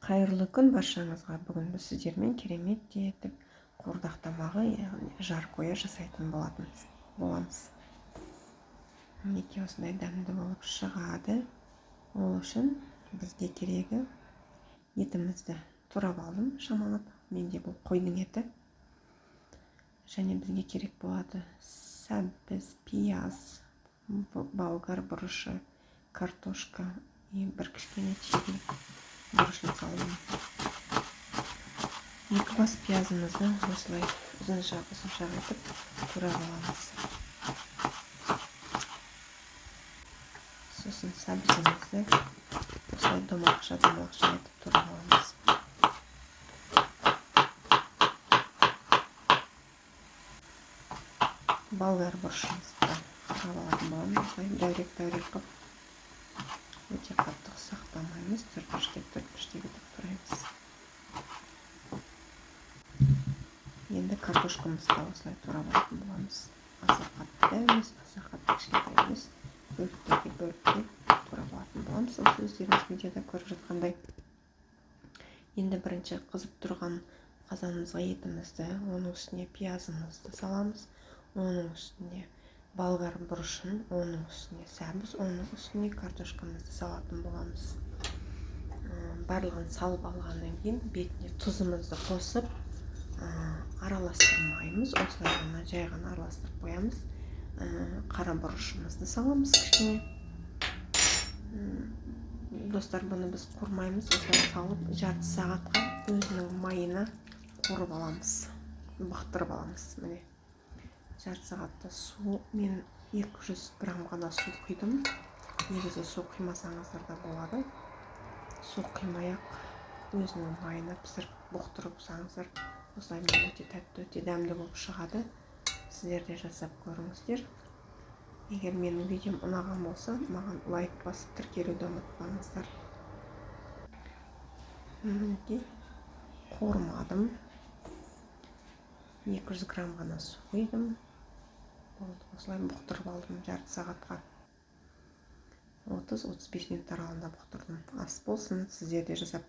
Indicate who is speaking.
Speaker 1: Қайырлы күн баршаңызға. Бүгін біз сіздермен керемет етіп қуырдақ тамағы, яғни жаркоя жасайтын боламыз. Мінекей осындай дәмді болып шығады. Ол үшін бізге керегі етімізді турап алдым шамалап. Менде бұл қойдың еті. Және бізге керек болады сәбіз, пияз, болгар бұрышы, картошка и бір кішкене чили бұрышын салдым. 2 бас пиязымызды осылай ұзыншақ етіп турап аламыз. Сосын сәбізімізді осылай домалақша етіп турап аламыз. Болгар бұрышымызды турап алатын боламыз. Осылай дәурек қылып, өте қатты сақтамаймыз, төртбұрыштап етіп тураймыз. Енді картошкамызды осылай турап алатын боламыз. Аса қатты емес, аса қатты кішкентай емес, бөліктерге турап алатын боламыз. Осы өздеріңіз видеода көріп жатқандай. Енді бірінші қызып тұрған қазанымызға етімізді, оның үстіне пиязымызды саламыз. Оның үстіне болгар бұрышын, оның үстіне сәбіз, оның үстіне картошкамызды салатын боламыз. Барлығын салып алғаннан кейін бетіне тұзымызды қосып, араластырмаймыз. Осылай ғана жай ғана араластырып қоямыз. Қара бұрышымызды саламыз кішкене. Достар, бұны біз қурмаймыз. Осылай салып, жарты сағатқа өзінің майына қуырып аламыз, бұқтырып аламыз. Міне, жарты сағатта су, мен 200 грамм ғана су құйдым. Негізі су құймасаңыздар да болады. Су құймай-ақ өзінің майына пісіріп бұқтырып саңыздар, осылай өте тәтті, өте дәмді болып шығады. Сіздер де жасап көріңіздер. Егер менің видеом ұнаған болса, маған лайк басып тіркелуді ұмытпаңыздар. Мінекей қуырмадым. 200 грамм ғана су құйдым. Осылай бұқтырып алдым жарты сағатқа. 30-35 минут аралығында бұқтырдым. Ас болсын, сіздер де жасап